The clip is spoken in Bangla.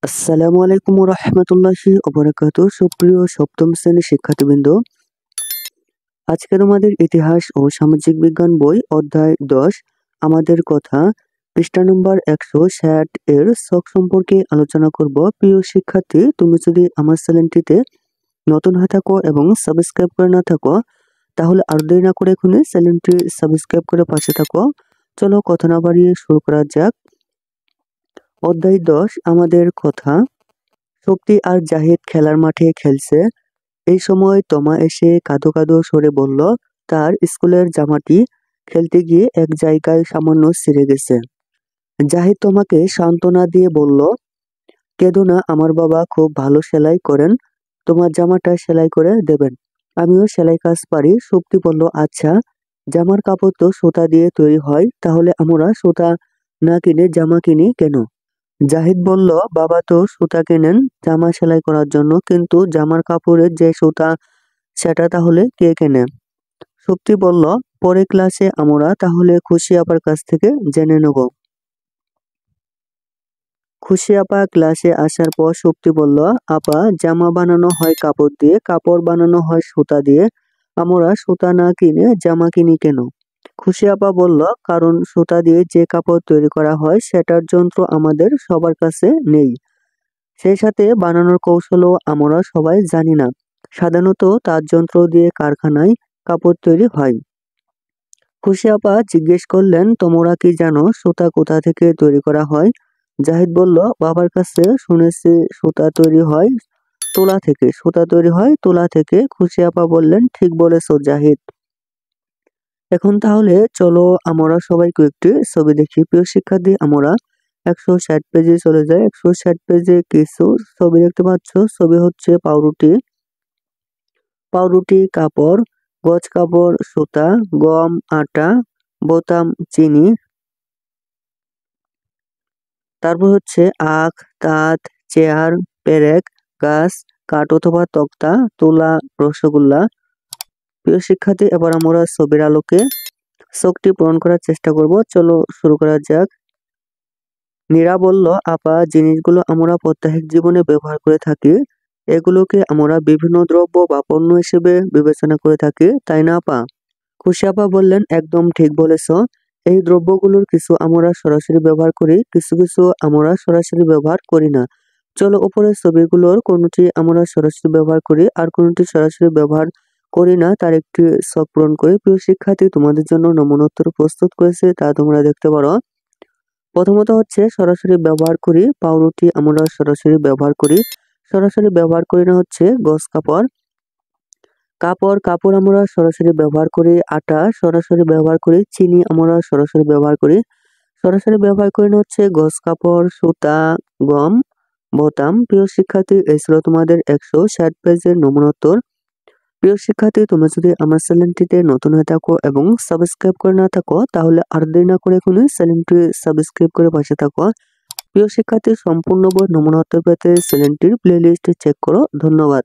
আসসালামু আলাইকুম রহমতুল্লাহি ওবারাকাতু। সুপ্রিয় সপ্তম শ্রেণীর শিক্ষার্থীবৃন্দ, আজকে আমাদের ইতিহাস ও সামাজিক বিজ্ঞান বই অধ্যায় 10 আমাদের কথা পৃষ্ঠা নম্বর 160 এর ছক সম্পর্কে আলোচনা করব। প্রিয় শিক্ষার্থী, তুমি যদি আমার চ্যানেলটিতে নতুন হয়ে থাকো এবং সাবস্ক্রাইব করে না থাকো, তাহলে আর দেরি না করে এখনই চ্যানেলটি সাবস্ক্রাইব করে পাশে থাকো। চলো কথা না বাড়িয়ে শুরু করা যাক। অধ্যায় 10 আমাদের কথা। শক্তি আর জাহিদ খেলার মাঠে খেলছে। এই সময় তমা এসে কাঁদো কাঁদো স্বরে বলল, তার স্কুলের জামাটি খেলতে গিয়ে এক জায়গায় সামান্য ছিঁড়ে গেছে। জাহিদ তোমাকে সান্ত্বনা দিয়ে বলল, কেঁদো না, আমার বাবা খুব ভালো সেলাই করেন, তোমার জামাটা সেলাই করে দেবেন। আমিও সেলাই কাজ পারি। শক্তি বলল, আচ্ছা, জামার কাপড় তো সুতা দিয়ে তৈরি হয়, তাহলে আমরা সুতা না কিনে জামা কিনি কেন? জাহিদ বলল, বাবা তো সুতা কেনেন জামা সেলাই করার জন্য, কিন্তু জামার কাপড়ের যে সুতা সেটা তাহলে কে কেনে? শক্তি বলল, পরে ক্লাসে আমরা তাহলে খুশি আপার কাছ থেকে জেনে নেব। খুশি আপা ক্লাসে আসার পর শক্তি বলল, আপা, জামা বানানো হয় কাপড় দিয়ে, কাপড় বানানো হয় সুতা দিয়ে, আমরা সুতা না কিনে জামা কিনি কেন? খুশি আপা বলল, কারণ সুতা দিয়ে যে কাপড় তৈরি করা হয় সেটার যন্ত্র আমাদের সবার কাছে নেই, সেই সাথে বানানোর কৌশলও আমরা সবাই জানি না। সাধারণত তার যন্ত্র দিয়ে কারখানায় কাপড় তৈরি হয়। খুশি আপা জিজ্ঞেস করলেন, তোমরা কি জানো সুতা কোথা থেকে তৈরি করা হয়? জাহিদ বলল, বাবার কাছে শুনেছি সুতা তৈরি হয় তুলা থেকে। সুতা তৈরি হয় তুলা থেকে। খুশি আপা বললেন, ঠিক বলেছো জাহিদ। এখন তাহলে চলো আমরা সবাই কয়েকটি ছবি দেখি। প্রিয় শিক্ষার্থী, আমরা 160 পেজে চলে যাই। 160 পেজে কিছু ছবি দেখতে পাচ্ছ। ছবি হচ্ছে পাউরুটি, পাউরুটি কাপড়, গজ কাপড় সুতা, গম আটা, বোতাম চিনি, তারপর হচ্ছে আখ, তাঁত, চেয়ার, পেরেক, গাছ, কাঠ অথবা তক্তা, তুলা, রসগোল্লা। প্রিয় শিক্ষার্থী, এবার আমরা ছবির আলোকে ছকটি পূরণ করার চেষ্টা করব। চলো শুরু করা যাক। নীরা বলল, আপা, জিনিসগুলো আমরা প্রত্যেক জীবনে ব্যবহার করে থাকি, এগুলোকে আমরা বিভিন্ন দ্রব্য বা পণ্য হিসেবে বিবেচনা করে থাকি, তাই না আপা? খুশি আপা বললেন, একদম ঠিক বলেছ। এই দ্রব্যগুলোর কিছু আমরা সরাসরি ব্যবহার করি, কিছু কিছু আমরা সরাসরি ব্যবহার করি না। চলো উপরের ছবিগুলোর কোনটি আমরা সরাসরি ব্যবহার করি আর কোনটি সরাসরি ব্যবহার করি না তার একটি ছক পূরণ করি। প্রিয় শিক্ষার্থী, তোমাদের জন্য নমুনা উত্তর প্রস্তুত করেছে, তা তোমরা দেখতে পারো। প্রথমত হচ্ছে সরাসরি ব্যবহার করি, পাউরুটি আমরা সরাসরি ব্যবহার করি। সরাসরি ব্যবহার করি না হচ্ছে গজ কাপড়। কাপড়, কাপড় আমরা সরাসরি ব্যবহার করি। আটা সরাসরি ব্যবহার করি। চিনি আমরা সরাসরি ব্যবহার করি। সরাসরি ব্যবহার করি না হচ্ছে গজ কাপড়, সুতা, গম, বোতাম। প্রিয় শিক্ষার্থী, এই ছিল তোমাদের 160 পেজের নমুনা উত্তর। প্রিয় শিক্ষার্থী, তোমরা যদি আমার চ্যানেলটিতে নতুন হয়ে থাকো এবং সাবস্ক্রাইব করে না থাকো, তাহলে আর দেরি না করে এখনই চ্যানেলটি সাবস্ক্রাইব করে পাশে থাকো। প্রিয় শিক্ষার্থী, সম্পূর্ণ বই নমুনা উত্তর পেতে চ্যানেলটির প্লেলিস্ট চেক করো। ধন্যবাদ।